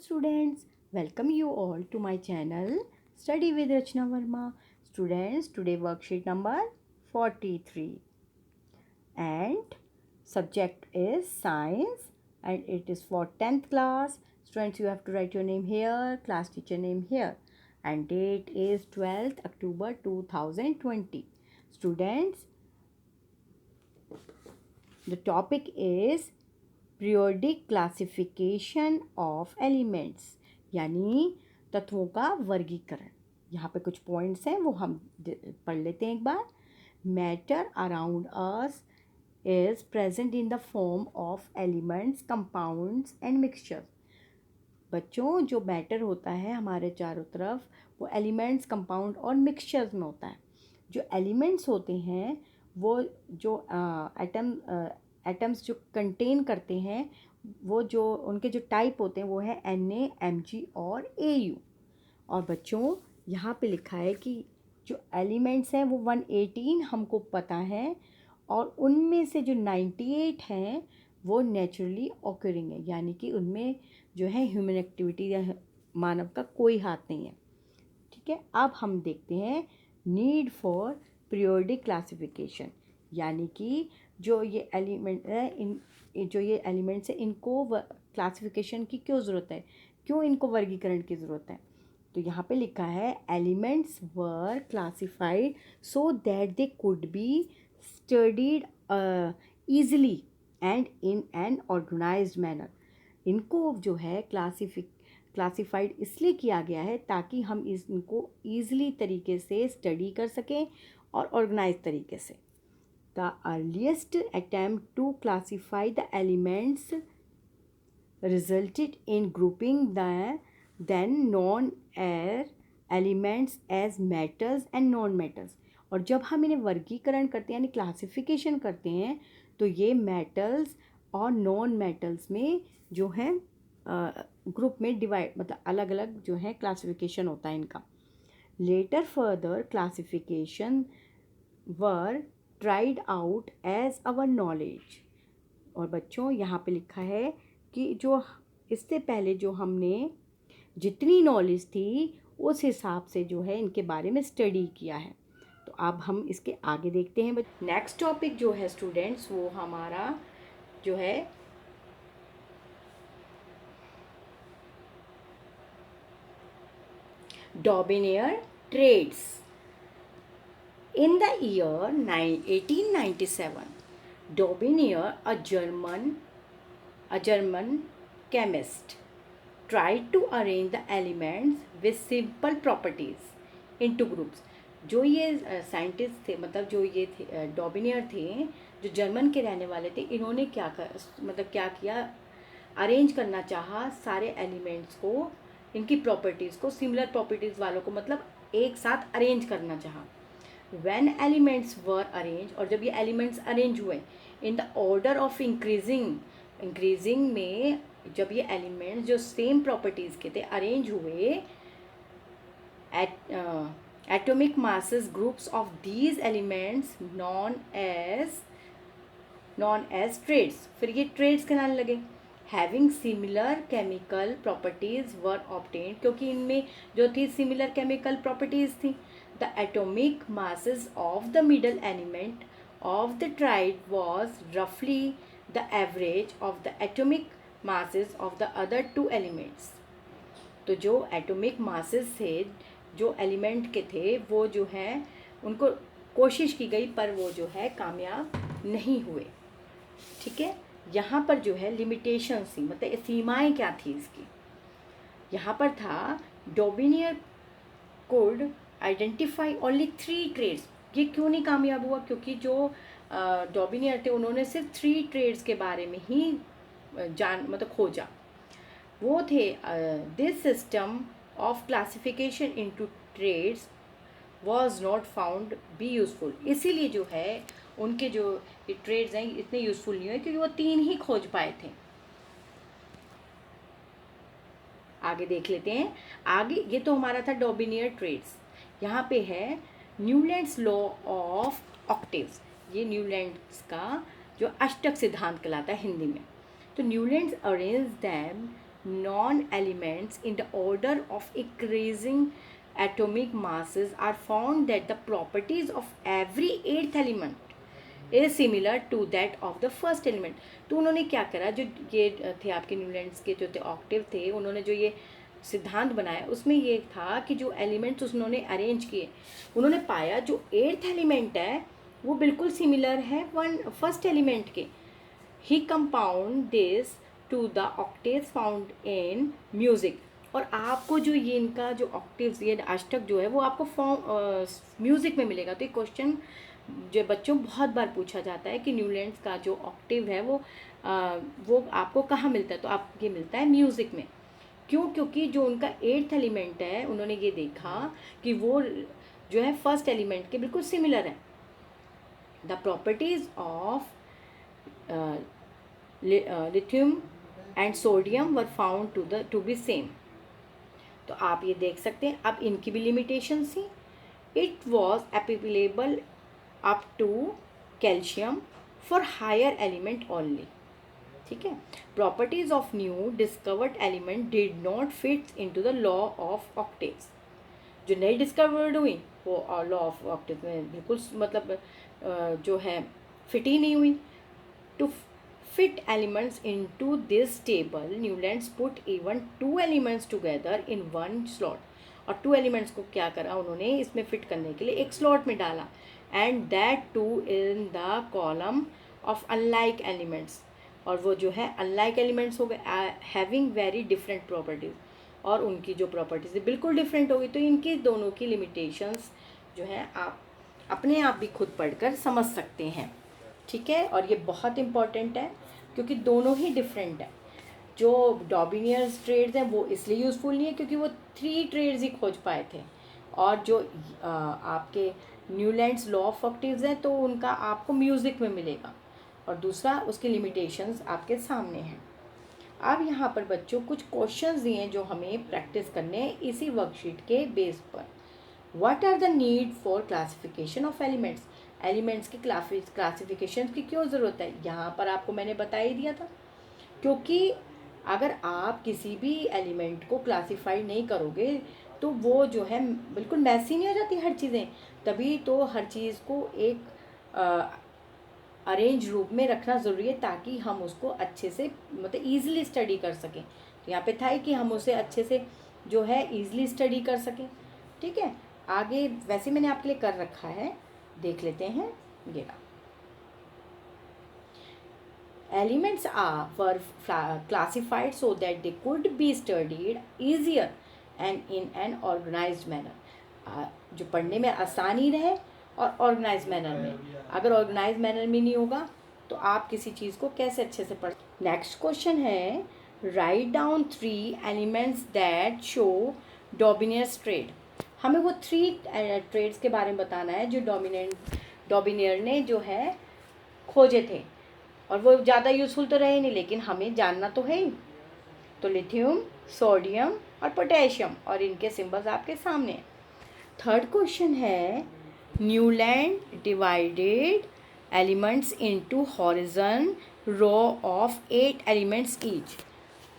Students, welcome you all to my channel Study with Rachna Verma. Students, today worksheet number 43 and subject is science and it is for 10th class. Students, you have to write your name here, class teacher name here, and date is 12th October 2020. Students, the topic is periodic classification of elements, यानी तत्वों का वर्गीकरण। यहाँ पे कुछ points हैं वो हम पढ़ लेते हैं एक बार। Matter around us is present in the form of elements, compounds and mixture. बच्चों, जो मैटर होता है हमारे चारों तरफ वो एलिमेंट्स, कंपाउंड और मिक्सचर्स में होता है। जो एलिमेंट्स होते हैं वो जो एटम्स जो कंटेन करते हैं, वो जो उनके जो टाइप होते हैं वो है Na, Mg और Au। और बच्चों, यहाँ पे लिखा है कि जो एलिमेंट्स हैं वो 118 हमको पता है और उनमें से जो 98 हैं वो नेचुरली ऑकरिंग है, यानी कि उनमें जो है ह्यूमन एक्टिविटी या मानव का कोई हाथ नहीं है। ठीक है, अब हम देखते हैं नीड फॉर पीरियोडिक क्लासिफिकेशन, यानी कि जो ये एलिमेंट है जो ये एलिमेंट्स है इनको क्लासिफिकेशन की क्यों ज़रूरत है, क्यों इनको वर्गीकरण की ज़रूरत है। तो यहाँ पे लिखा है elements were classified so that they could be studied easily and in an organised manner. इनको जो है क्लासिफाइड इसलिए किया गया है ताकि हम इनको ईजिली तरीके से स्टडी कर सकें और ऑर्गेनाइज तरीके से। The earliest attempt to classify the elements resulted in grouping the then known as elements as metals and non-metals। और जब हम इन्हें वर्गीकरण करते हैं यानी क्लासिफिकेशन करते हैं तो ये मेटल्स और नॉन मेटल्स में जो है ग्रुप में डिवाइड, मतलब अलग अलग जो है क्लासिफिकेशन होता है इनका। Later further classification were tried out as our knowledge. और बच्चों, यहाँ पे लिखा है कि जो इससे पहले जो हमने जितनी नॉलेज थी उस हिसाब से जो है इनके बारे में स्टडी किया है। तो अब हम इसके आगे देखते हैं। नेक्स्ट टॉपिक जो है स्टूडेंट्स वो हमारा जो है डॉबिनियर trades. In the year 1897, Daubinier, a German chemist, tried to arrange the elements with simple properties into groups। जो ये साइंटिस्ट थे, मतलब जो ये थे डॉबिनियर थे, जो जर्मन के रहने वाले थे, इन्होंने क्या किया, अरेंज करना चाहा सारे एलिमेंट्स को, इनकी प्रॉपर्टीज़ को, सिमिलर प्रॉपर्टीज़ वालों को मतलब एक साथ अरेंज करना चाहा। when elements were arranged, और जब ये elements अरेंज हुए in the order of increasing में, जब ये elements जो सेम प्रॉपर्टीज़ के थे अरेंज हुए, atomic masses groups of these elements known as traits, फिर ये traits कहलाने लगे। having similar chemical properties were obtained, क्योंकि इनमें जो थी similar chemical properties थी। The atomic masses of the middle element of the triad was roughly the average of the atomic masses of the other two elements। तो जो atomic masses थे, जो element के थे, वो जो है उनको कोशिश की गई पर वो जो है कामयाब नहीं हुए। ठीक है, यहाँ पर जो है लिमिटेशन थी, मतलब सीमाएं क्या थी इसकी। यहाँ पर था डॉबिनियर कुड आइडेंटिफाई ओनली 3 ट्रेड्स। ये क्यों नहीं कामयाब हुआ, क्योंकि जो डॉबिनियर थे उन्होंने सिर्फ 3 ट्रेड्स के बारे में ही खोजा। वो थे this system of classification into triads was not found be useful. इसीलिए जो है उनके जो ये ट्रेड्स हैं इतने यूज़फुल नहीं हुए, क्योंकि वो 3 ही खोज पाए थे। आगे देख लेते हैं। आगे ये तो हमारा था डॉबिनियर ट्रेड्स। यहाँ पे है न्यूलैंड्स लॉ ऑफ ऑक्टेव्स। ये न्यूलैंड्स का जो अष्टक सिद्धांत कहलाता है हिंदी में। तो Newlands arrange them non elements in the order of increasing atomic masses are found that the properties of every eighth element is similar to that of the first element. तो उन्होंने क्या करा, जो ये थे आपके न्यूलैंड्स के जो थे ऑक्टेव थे, उन्होंने जो ये सिद्धांत बनाया उसमें ये था कि जो एलिमेंट्स उन्होंने अरेंज किए, उन्होंने पाया जो एट्थ एलिमेंट है वो बिल्कुल सिमिलर है फर्स्ट एलिमेंट के. ही compound this to the octaves found in music. और आपको जो ये इनका जो ऑक्टेव्स ये अष्टक जो है वो आपको म्यूज़िक में मिलेगा. तो ये क्वेश्चन जो बच्चों बहुत बार पूछा जाता है कि न्यूलैंड्स का जो ऑक्टेव है वो आपको कहाँ मिलता है, तो आपको ये मिलता है म्यूज़िक में. क्यों? क्योंकि जो उनका एट्थ एलिमेंट है उन्होंने ये देखा कि वो जो है फर्स्ट एलिमेंट के बिल्कुल सिमिलर है. The properties of lithium and sodium were found to be same. तो आप ये देख सकते हैं. अब इनकी भी लिमिटेशन थी. It was applicable up to calcium for higher element only. ठीक है. Properties of new discovered element did not fit into the law of octaves. जो नई डिस्कवर्ड हुई वो लॉ ऑफ ऑक्टेव में बिल्कुल मतलब जो है फिट ही नहीं हुई. To fit elements into this table Newlands put even two elements together in one slot. और टू एलिमेंट्स को क्या करा उन्होंने इसमें फिट करने के लिए एक स्लॉट में डाला. And that too in the column of unlike elements. और वो जो है अनलाइक एलिमेंट्स हो गए हैविंग वेरी डिफरेंट प्रॉपर्टीज़. और उनकी जो प्रॉपर्टीज़ बिल्कुल डिफरेंट हो गई. तो इनकी दोनों की लिमिटेशंस जो है आप अपने आप भी खुद पढ़कर समझ सकते हैं. ठीक है. और ये बहुत इम्पॉर्टेंट है क्योंकि दोनों ही डिफरेंट है. जो डॉबिनियर्स ट्रेड्स हैं वो इसलिए यूज़फुल नहीं है क्योंकि वो 3 ट्रेड्स ही खोज पाए थे. और जो आपके न्यूलैंड्स लॉ ऑफ ऑक्टेव्स हैं तो उनका आपको म्यूज़िक में मिलेगा. और दूसरा उसकी लिमिटेशंस आपके सामने हैं. अब यहाँ पर बच्चों कुछ क्वेश्चंस दिए हैं जो हमें प्रैक्टिस करने हैं इसी वर्कशीट के बेस पर. What are the need for classification of elements. Elements की क्लासिफिकेशन की क्यों ज़रूरत है, यहाँ पर आपको मैंने बता ही दिया था. क्योंकि अगर आप किसी भी एलिमेंट को क्लासीफाई नहीं करोगे तो वो जो है बिल्कुल मैसी नहीं हो जाती हर चीज़ें. तभी तो हर चीज़ को एक अरेंज रूप में रखना ज़रूरी है ताकि हम उसको अच्छे से मतलब ईज़िली स्टडी कर सकें. तो यहाँ पे था ही कि हम उसे अच्छे से जो है ईज़िली स्टडी कर सकें. ठीक है. आगे वैसे मैंने आपके लिए कर रखा है, देख लेते हैं. ये elements were classified so that they could be studied easier and in an organised manner. जो पढ़ने में आसानी रहे और ऑर्गेनाइज मैनर में. अगर ऑर्गेनाइज मैनर में नहीं होगा तो आप किसी चीज़ को कैसे अच्छे से पढ़. नेक्स्ट क्वेश्चन है write down 3 elements that show Dobereiner's triad. हमें वो 3 ट्रेड्स के बारे में बताना है जो डॉबिनियर ने जो है खोजे थे. और वो ज़्यादा यूज़फुल तो रहे नहीं लेकिन हमें जानना तो है ही. तो लिथियम, सोडियम और पोटेशियम और इनके सिंबल्स आपके सामने हैं. थर्ड क्वेश्चन है Newland divided elements into horizon row of 8 elements each.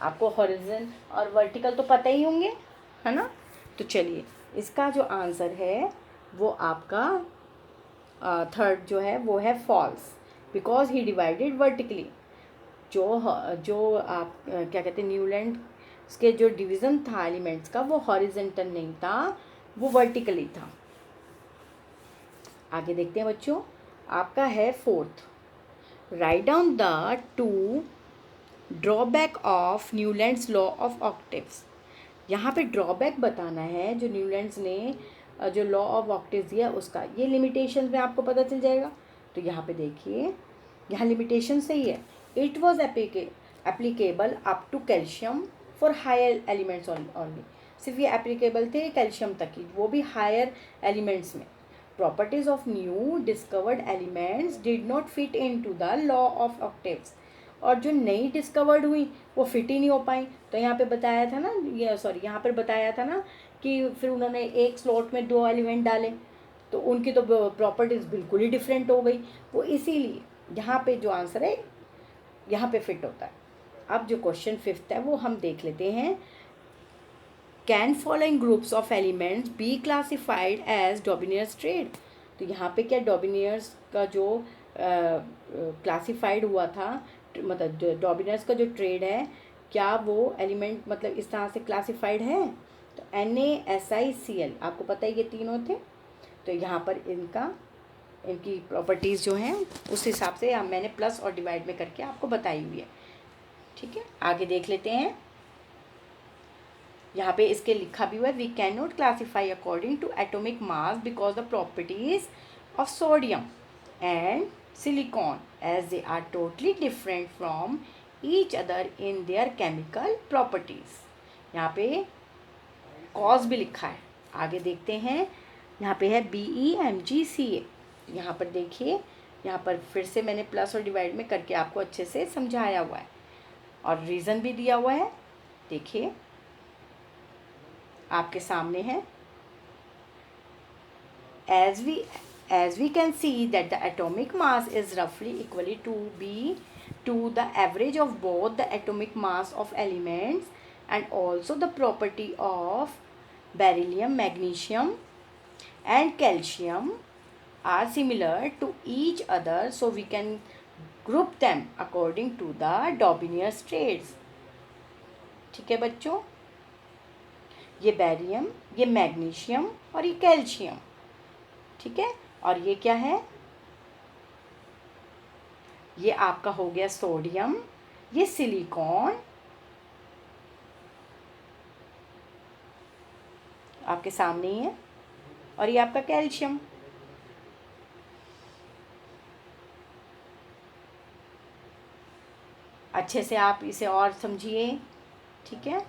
आपको हॉरिजन और वर्टिकल तो पता ही होंगे है ना. तो चलिए इसका जो आंसर है वो आपका थर्ड जो है वो है false because he divided vertically. जो आप क्या कहते हैं न्यूलैंड के जो डिवीज़न था एलिमेंट्स का वो हॉरिजेंटल नहीं था, वो वर्टिकली था. आगे देखते हैं बच्चों. आपका है fourth. Write down the 2 drawback of Newlands law of octaves. यहाँ पे ड्रॉबैक बताना है जो न्यूलैंड्स ने जो लॉ ऑफ ऑक्टेव्स दिया उसका. ये लिमिटेशन में आपको पता चल जाएगा. तो यहाँ पे देखिए यहाँ लिमिटेशन सही है. It was applicable up to calcium for higher elements only. सिर्फ ये एप्लीकेबल थे कैल्शियम तक ही, वो भी हायर एलिमेंट्स में. Properties of new discovered elements did not fit into the law of octaves. और जो नई डिस्कवर्ड हुई वो फिट ही नहीं हो पाई. तो यहाँ पे बताया था ना यहाँ पर बताया था ना कि फिर उन्होंने एक स्लॉट में 2 एलिमेंट डाले तो उनकी तो प्रॉपर्टीज़ बिल्कुल ही डिफरेंट हो गई. वो इसीलिए यहाँ पे जो आंसर है यहाँ पे फिट होता है. अब जो क्वेश्चन 5th है वो हम देख लेते हैं। Can following groups of elements be classified as Dobereiner's triad. तो यहाँ पे क्या डोमिनियर्स का जो क्लासिफाइड हुआ था, मतलब डोमिनियर्स का जो ट्रेड है, क्या वो एलिमेंट मतलब इस तरह से क्लासिफाइड है। तो NaSiCl आपको पता है ये तीनों थे, तो यहाँ पर इनकी प्रॉपर्टीज़ जो हैं उस हिसाब से मैंने प्लस और डिवाइड में करके आपको बताई हुई है। ठीक है, आगे देख लेते हैं। यहाँ पे इसके लिखा भी हुआ है, we can not classify according to atomic mass because the properties of sodium and silicon as they are totally different from each other in their chemical properties. यहाँ पे कॉज भी लिखा है, आगे देखते हैं। यहाँ पे है BEMGCA। यहाँ पर देखिए, यहाँ पर फिर से मैंने प्लस और डिवाइड में करके आपको अच्छे से समझाया हुआ है और रीज़न भी दिया हुआ है। देखिए आपके सामने है। as we can see that the atomic mass is roughly equally to the average of both the atomic mass of elements and also the property of beryllium, magnesium and calcium are similar to each other, so we can group them according to the Dobinier's traits। ठीक है बच्चों, ये barium, ये magnesium और ये calcium, ठीक है। और ये क्या है, ये आपका हो गया सोडियम, ये सिलिकॉन आपके सामने ही है, और ये आपका कैल्शियम। अच्छे से आप इसे और समझिए, ठीक है।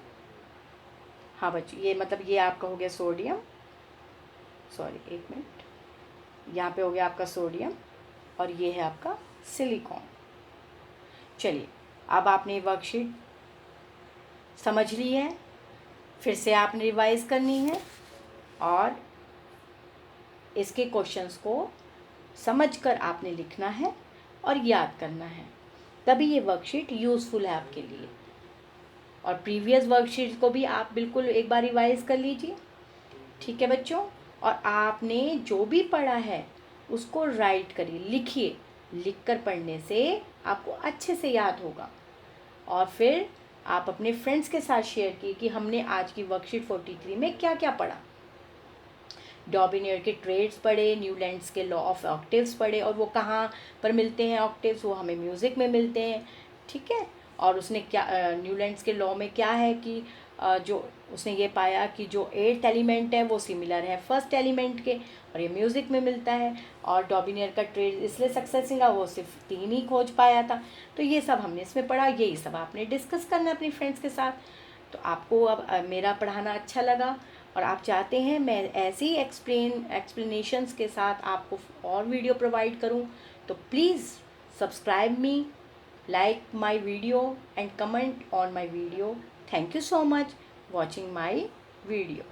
हाँ बच्चों, ये मतलब ये आपका हो गया सोडियम, सॉरी एक मिनट, यहाँ पे हो गया आपका सोडियम और ये है आपका सिलिकॉन। चलिए, अब आपने वर्कशीट समझ ली है, फिर से आपने रिवाइज करनी है और इसके क्वेश्चंस को समझकर आपने लिखना है और याद करना है, तभी ये वर्कशीट यूज़फुल है आपके लिए। और प्रीवियस वर्कशीट को भी आप बिल्कुल एक बार रिवाइज कर लीजिए, ठीक है बच्चों। और आपने जो भी पढ़ा है उसको राइट करिए, लिखिए। लिखकर पढ़ने से आपको अच्छे से याद होगा और फिर आप अपने फ्रेंड्स के साथ शेयर कीजिए कि हमने आज की वर्कशीट 43 में क्या क्या पढ़ा। डॉबिनियर के ट्रेड्स पढ़े, न्यूलैंड्स के लॉ ऑफ ऑक्टेव्स पढ़े, और वो कहाँ पर मिलते हैं ऑक्टेव्स, वो हमें म्यूज़िक में मिलते हैं, ठीक है। और उसने क्या न्यूलैंड्स के लॉ में क्या है कि जो उसने ये पाया कि जो 8th एलिमेंट है वो सिमिलर है 1st एलिमेंट के, और ये म्यूज़िक में मिलता है। और डॉबिनियर का ट्रेड इसलिए सक्सेसफुल रहा, वो सिर्फ 3 ही खोज पाया था। तो ये सब हमने इसमें पढ़ा, यही सब आपने डिस्कस करना अपनी फ्रेंड्स के साथ। तो आपको अब मेरा पढ़ाना अच्छा लगा और आप चाहते हैं मैं ऐसे ही एक्सप्लेनेशंस के साथ आपको और वीडियो प्रोवाइड करूं, तो please subscribe me, like my video and comment on my video. Thank you so much watching my video.